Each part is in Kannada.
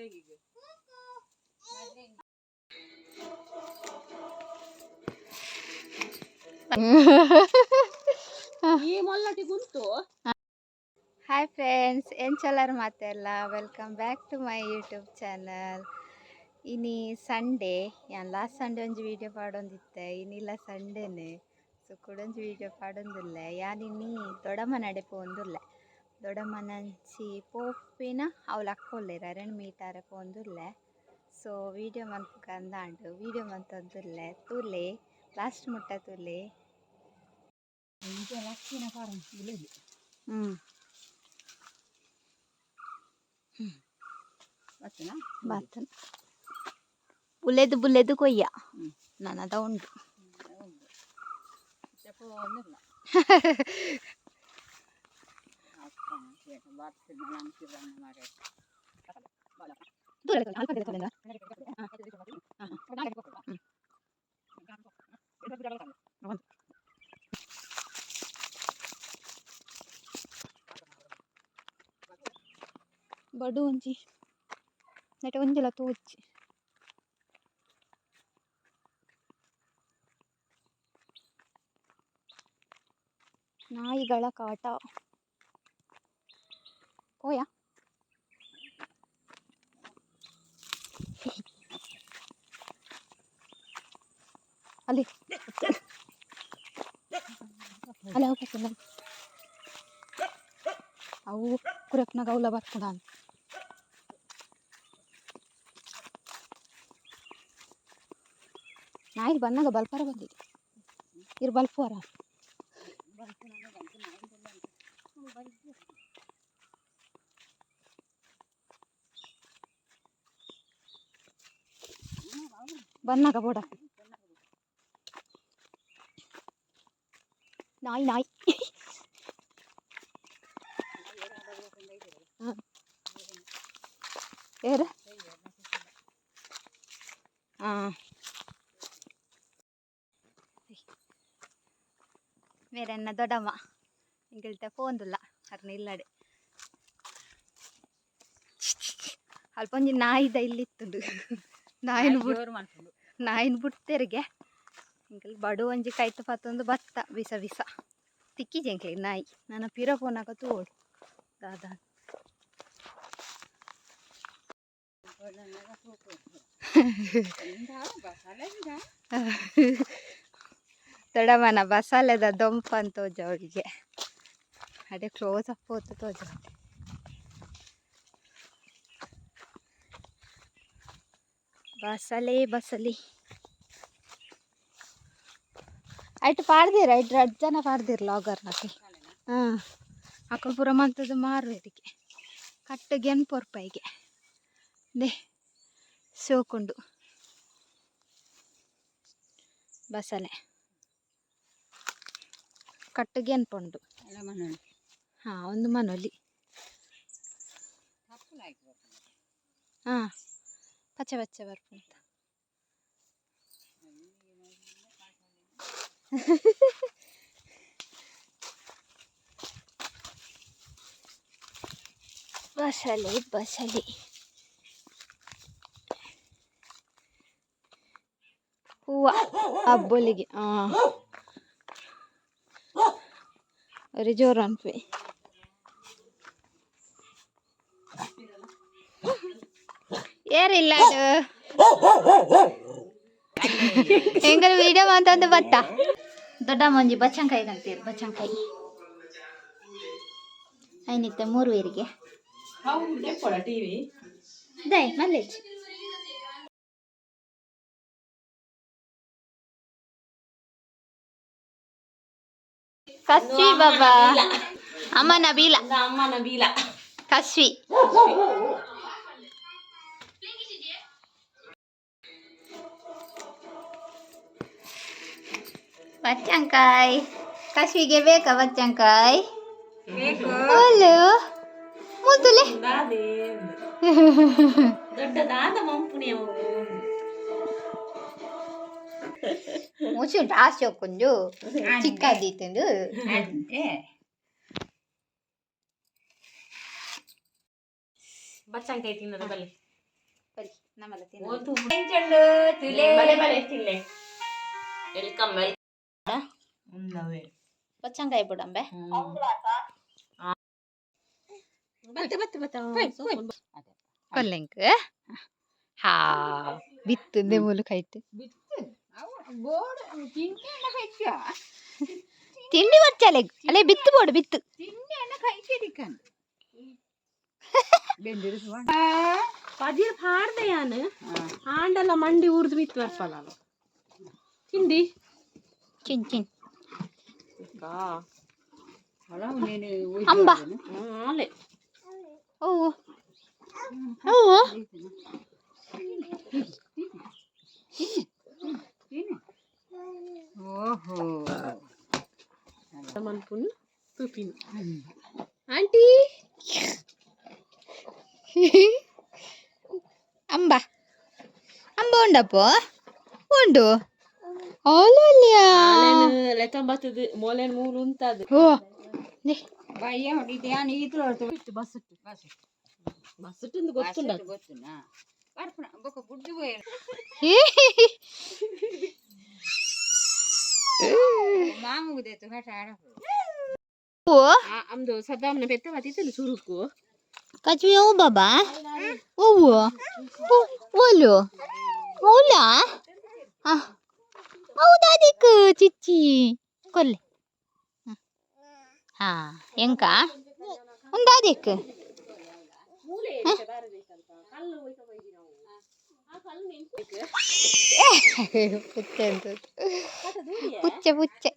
ಹಾಯ್ ಫ್ರೆಂಡ್ಸ್, ಏನು ಚಲರ್ ಮಾತೆಲ್ಲ welcome back to my YouTube channel. ಇನಿ ಸಂಡೇ ಯಾನ್ ಲಾಸ್ಟ್ ಸಂಡೇ ಒಂಜಿ ವೀಡಿಯೋ ಪಾಡೊಂದಿತ್ತೆ, ಇನ್ನಿಲ್ಲ ಸಂಡೇನೆ ಸೊ ಕುಡೊಂಜಿ ವೀಡಿಯೋ ಪಾಡೊಂದುಲ್ಲ. ಯಾನಿನ್ನಿ ದೊಡಮ್ಮನಡೆ ಪೋಂದುಲ್ಲ, ದೊಡಮ್ಮನಂಚಿ ಪೋಪಿನ ಅವ್ಲು ಅಕ್ಕೊಲ್ಲೆರ್ ಅರೆಂಡು ಮೀಟಾರೆ ಪೋಂದುಲ್ಲ. ಸೊ ವೀಡಿಯೋ ಮನ್ಪುಗ ಅಂದಾಂಡು ವೀಡಿಯೋ ಮಂತೊಂದುಲ್ಲ. ತೂಲೆ ಲಾಸ್ಟ್ ಮುಟ್ಟ ತೂಲೆ ಬಾತನ ಬುಲೆದು ಬುಲೆದು ಕೊಯ್ಯ ನನದ ಉಂಟು. ಬಡು ಒಂಜಿ ನೆಟ ಒಂಜಿಲ ತೂಚಿ ನಾಯಿಗಳ ಕಾಟ. ಹೋಯ ಅಲ್ಲಿ ಅಲ್ಲಿ ಹೋಗ್ತಿಲ್ಲ ಅವು ಕುರಪ್ನ ಗೌಲ ಬರ್ಕೊಂಡ ನಾಯಿ ಬಂದಾಗ ಬಲ್ಪರ ಬಂದಿದೆ ಇರ್ ಬಲ್ಪುವರ ಬನ್ನಾಗ ಬೋಡ ನಾಯಿ ನಾಯಿ ಏರ ಬೇರೆ ಎನ್ನ ದೊಡ್ಡಮ್ಮ ಇಂಗಿಲ್ತೆ ಪೋಂದುಲ್ಲ ಅರ್ನ ಇಲ್ಲಡೆ ಅಲ್ಪ ಒಂಜಿ ನಾಯಿದ ಇಲ್ಲಿತ್ತುಂಡು ನಾಯಿನ ಬುಡ್ತೆರಿಗೆ ಇಂಕಲ್ ಬಡು ಒಂಜಿ ಕೈತು ಪತ್ತೊಂದು ಬತ್ತ ಬಿಸ ಬಿಸ ತಿಕ್ಕಿ ಜಂಕ್ಲಿ ನಾಯಿ ನನ್ನ ಪಿರ ಪೋನಾಗ ತೋಡು ದಾದಾ ದೊಡ್ಡಮ್ಮನ ಬಸಾಲೆದ ದೊಂಪ ಅಂತ ತೋಜ ಅವಳಿಗೆ ಅದೇ ಕ್ಲೋಸ್ ಅಪ್ ಹೋತು ತೋಜ. ಬಸಲೆ ಬಸಲಿ ಆಯ್ತು ಪಾಡ್ದಿರ ಐಟ್ 2 ಜನ ಪಾಡ್ದಿರ್ ಲಾಗರ್ ನಾಕೆ ಅಕ್ಕಳು ಪೂರ ಮಂತದ್ದು ಮಾರುವೆರಿಗೆ ಕಟ್ಟಗೆ ಪೊರ್ಪೈಗೆ ದೇ ಸೋಕುಂಡು ಬಸಲೆ ಕಟ್ಟಗೆ ಅನ್ಪುಂಡು ಒಂದು ಮನೊಲಿ ಪಚ್ಚೆ ಪಚ್ಚೆ ಬರ್ಪುಂತ ಬಸಲೆ ಬಸಲೆ ಹೂವ ಹಬ್ಬಲಿಗೆ ഒരു ജോറ് അനുപ്പി ಏರಿಲ್ಲ ಅದು ಹೆಂಗರ ವಿಡಿಯೋ ಅಂತಂದು ಬತ್ತ ದೊಡ್ಡ ಮಂಜಿ ಬಚ್ಚಂಕಾಯಿ ಅಂತೀರಿ ಬಚ್ಚಂಕಾಯಿ ಐನಿತ್ತೆ 3 ವೇರಿಗೆ ದೈ ಮಲ್ಲೇಜ್ ಕಶ್ವಿ ಬಾಬಾ ಅಮ್ಮ ನಬೀಲ ಕಶ್ವಿ ಬಚ್ಚಂಕಾಯಿ ಕಶ್ವಿಗೆ ಬೇಕಾ ಬಚ್ಚಂಕಾಯಿ ಅಲ್ಲೋ ಮುದ್ದುಲೆ ದೊಡ್ಡದಾದ ಮಂಪುನೆ ಮುಚ್ಚು ಟಾಸ್ ಹಾಕೊಂಡು ಚಿಕ್ಕದಿತ್ತು ಬಚ್ಚಂಕಾಯಿ ತಿನ್ನೋದು ಬಲ್ಲಿ ಬರಿ ನಮ್ಮಲ್ಲ ಓದು ತಿನ್ನಂಚಂಡು ತುಲೆ ಬಲೆ ಬಲೆ ತಿನ್ಲೆ ವೆಲ್ಕಮ್ ವೆಲ್ಕಮ್ ಉನ್ನವೆ ಬಚ್ಚಂಗಾಯಿ ಬಿಡಂಬೆ ಬತ್ತೆ ಬತ್ತೆ ಬತ್ತೆ ಕೊಲ್ಲೆಂಕ್ ಹಾ ಬಿತ್ತು ನೆಮೂಲು ಕೈಟ್ ತಿಂಡಿ ಬರ್ಚಲೆ ಅಲ್ಲೇ ಬಿತ್ತು ಬೋಡು ಬಿತ್ತು ಪದಿರ್ ಪಾಡ್ದೆ ಯಾನು ಆಂಡಲ ಮಂಡಿ ಉರ್ದು ಬಿತ್ತು ಬರ್ಪಲ್ಲ ತಿಂಡಿ ಚಿನ್ ಚಿನ್ ಅಂಬ ಆಲೆ ಓ ಓ ಓಹೋ ಮನ್ಪುನ್ ತುಪಿನ್ ಆಂಟಿ ಅಂಬ ಅಂಬ ಉಂಡಪ್ಪ ಉಂಡು ಓಲೋಲ್ಯಾ ಲೆತಂಬತ್ತದು ಮೊಲೆನ್ ಮೂಲು ಉಂತದು ಓ ಬಯ್ಯ ಹೊಡಿದ್ಯಾ ನೀರು ಬಸ್ಸುಟ್ಟು ಬಸ್ಸುಟ್ಟು ಗೊತ್ತುಂಡ ಗೊತ್ತುನಾ ಬರ್ಪಣ ಬೊಕ್ಕ ಬುಡ್ಡು ಹೋಯ್ ಮಾಮುಗುದೇತು ಹೆಟ ಓ ಅಮ್ದು ಸದ್ದಾಮನ ಪೆತ್ತ ಬತ್ತಿತ್ತಲು ಸುರುಕು ಕಚ್ವಿ ಓ ಬಾಬಾ ಓವು ಓಲು ಓಲಾ ಹೌದಾ ದಿಕ್ಕು ಚಿಚ್ಚಿ ಕೊಲ್ಲೆ ಹಾ ಎಂಕ ಒಂದಾ ದಿಕ್ಕು ಪುಚ್ಚೆ ಅಂತ ಪುಚ್ಚೆ ಪುಚ್ಚೆ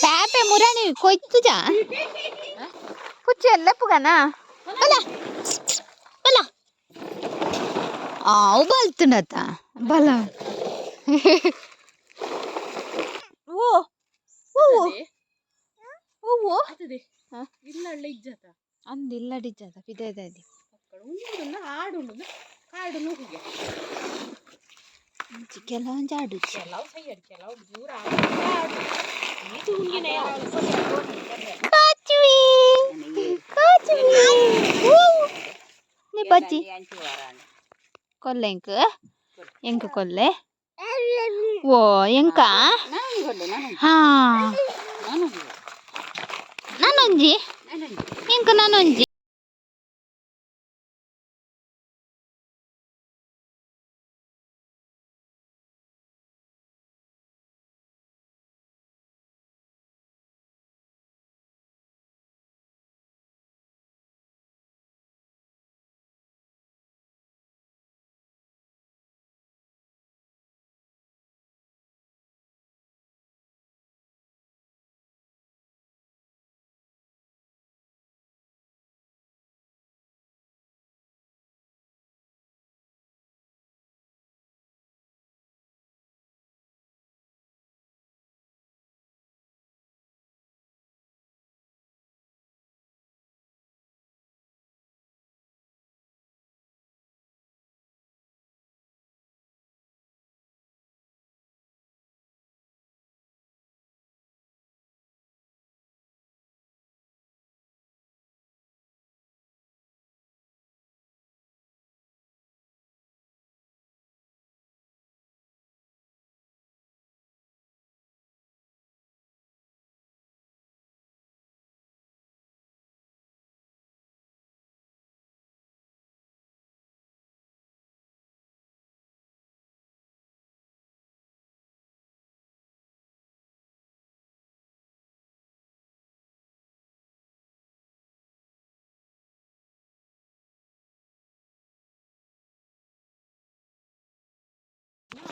ಪ್ಯಾಪೆ ಮುರಾಣಿ ಕೊಯ್ತುಜಾ ಪುಚ್ಚೆ ಎಲ್ಲ ಪುಗನ ಬಲ ಬಲ ಆವು ಬಲ್ತುಂಡತ ಬಲ ಓ ಓ ಓ ಇಲ್ಲ ಇಜ್ಜತ ಅಂದಿಲ್ಲ ಡಿಜ್ಜದ ಪಿದೈದಿ ಹಾಡು ಕಾಡು ನುಗ್ಗಿಗೆ ಕೆಲವೊಂದು ಆಡು ಕೆಲವು ಸೈಡ್ ಕೆಲವು ದೂರ ಇದು ಹುಂಗಿನ ಕಾಚುವಿ ಕಾಚುವಿ ನಿ ಪಚ್ಚಿ ಕೊಲ್ಲೆ ಎಂಕ ಕೊಲ್ಲೆ ಓ ಎಂಕ ಹಾ ನಾನೊಂಜಿ ಎಂಕ ನಾನೊಂಜಿ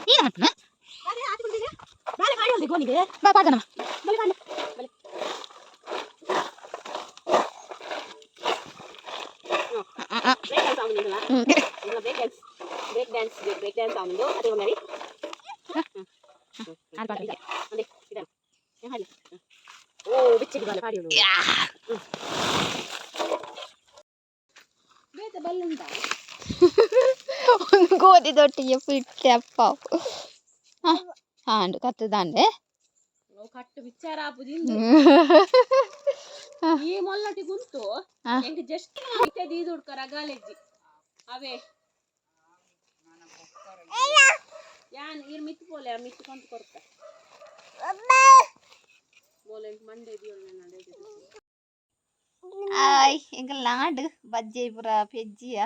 ನೀನು ಹತ್ನ ಬಾ ಪಾದನ ಬ್ರೇಕ್ ಡ್ಯಾನ್ಸ್ ಆಗುದು ಅದೇ ಒಂದರಿ ಓ ಬಿಚ್ಚಿ ಬೇತೆ ಬಲ್ಲುಂಟಾ ಒಂದು ಗೋಧಿದೊಟ್ಟಿಗೆ ಪಿಟ್ಟೆ ಅಪ್ಪ ಹಾಂಡು ಕತ್ತದಾಂಡೆ ಕಟ್ಟು ವಿಚಾರ ಆಪುದಿಂದು ಈ ಮೊಲ್ಲಟಿ ಗುಂತು ಎಂಕ್ ಜಸ್ಟ್ ಇತ್ತೆ ದೀದು ಹುಡ್ಕರ ಗಾಲೆಜ್ಜಿ ಅವೇ ಯಾನ್ ಇರ್ ಮಿತ್ತು ಪೋಲೆ ಮಿತ್ತು ಕೊಂತ ಕೊಡ್ತ ಬೋಲೆ ಮಂಡೆ ದಿಯೋಲ್ ನಡೆದು ಆಯ್ ಎಂಕಲ್ ನಾಡು ಬಜ್ಜೆ ಪುರ ಪೆಜ್ಜಿಯ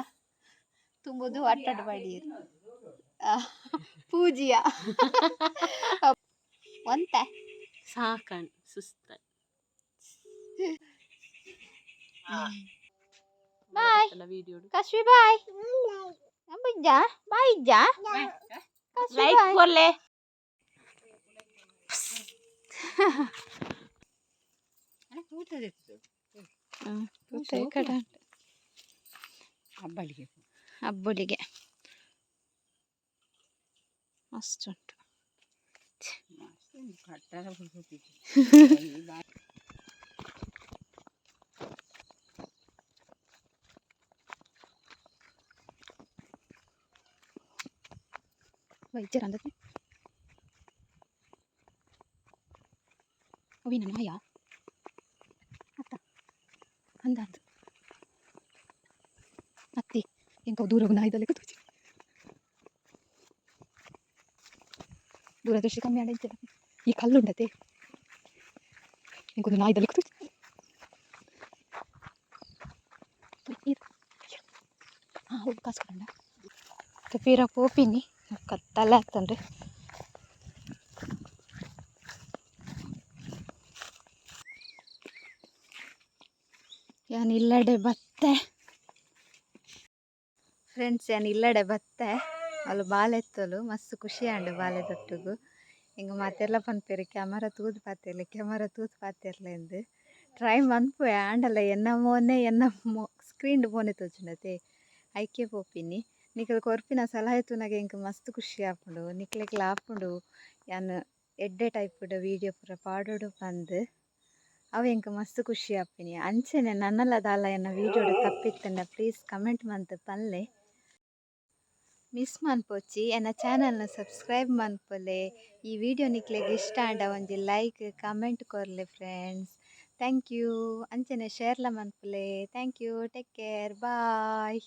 ತುಂಬುದು ಅಟ್ಟಡು ಬಡೀರ್ ಪೂಜಿಯ ಒಂತ ಸಾಕಣ್ ಸುಸ್ತ ಬಾಯ್ ವಿಡಿಯೋ ಕಶ್ವಿ ಬಾಯ್ ಬುಜ್ಜ ಬಾಯ್ ಇಜ್ಜ ಲೈಕ್ ಕೊರ್ಲೆ ಹಬ್ಬಳಿಗೆ ಅಷ್ಟುಂಟು ವೈದ್ಯರ ಅಂದಕ್ಕೆ ಅವಿನ ನಾಯ ಅತ್ತ ಅಂದ ಅಂದು ಅತ್ತಿ ಎಂಕ ದೂರ ನಾಯ್ದಲ್ಲೇ ಕೂತು ದೂರದೃಷ್ಟಿ ಕಮ್ಮಿ ಆಡ ಈ ಕಲ್ಲುಂಡತೆ ಇಂకొಂದು ನಾಯ್ದಲ್ಲಿ ಕೂತು ಹೌದು ಕಾಸ್ಕೊಂಡ ಪೀರ ಪೋಪಿನಿ ಕತ್ತಲ್ಲ ಆಗ್ತನ್ರಿ ಯಾನ್ ಇಲ್ಲಡೆ ಬತ್ತೆ ಫ್ರೆಂಡ್ಸ್ ಯಾನ್ ಇಲ್ಲಡೆ ಬತ್ತೆ ಅಲ್ಲಿ ಬಾಲೆತ್ತಲು ಮಸ್ತ್ ಖುಷಿ ಆಂಡು ಬಾಲೆ ತೊಟ್ಟುಗು ಹಿಂಗೆ ಮತ್ತೆಲ್ಲ ಪನ್ಪೇರು ಕ್ಯಾಮರಾ ತೂದು ಪಾತಿರ್ಲೆ ಎಂದು ಟ್ರೈ ಮನ್ಪುವೆ ಆಂಡಲ್ಲ ಎನ್ನ ಮೋನೆ ಎನ್ನ ಸ್ಕ್ರೀನ್ ಮೋನೆ ತೋಜುಂಡತೆ ಐಕೆ ಪೋಪಿನಿ ನಿಖಲ್ ಕೊರ್ಪಿನ ಸಲಹೆ ತೂನಗೆ ಇಂಕ ಮಸ್ತ್ ಖುಷಿ ಆಪುಂಡು ನಿಕ್ಲೆಗ್ಲ ಆಪುಂಡು ಯಾನ್ ಎಡ್ಡೆ ಟೈಪುಡ ವೀಡಿಯೋ ಪೂರ ಪಾಡೋಡು ಬಂದು ಅವು ಎಂಕ ಮಸ್ತ್ ಖುಷಿ ಆಪಿನಿ ಅಂಚೆನೆ ನನ್ನಲ್ಲ ದಾಲ ಎನ್ನ ವೀಡಿಯೋಡು ತಪ್ಪಿತ್ತಂಡ ಪ್ಲೀಸ್ ಕಮೆಂಟ್ ಮಂತ್ ಪನ್ಲೆ ಮಿಸ್ ಮನ್ಪೋಚಿ ಎನ್ನ ಚಾನಲ್ನ ಸಬ್ಸ್ಕ್ರೈಬ್ ಮನ್ಪೊಲೆ ಈ ವಿಡಿಯೋ ನಿಕ್ಲೆಗ್ ಇಷ್ಟ ಆಂಡ ಒಂಜಿ ಲೈಕ್ ಕಮೆಂಟ್ ಕೊರ್ಲೆ ಫ್ರೆಂಡ್ಸ್ ಥ್ಯಾಂಕ್ ಯು ಅಂಚನೆ ಶೇರ್ಲ ಮನ್ಪೊಲೆ thank you take care bye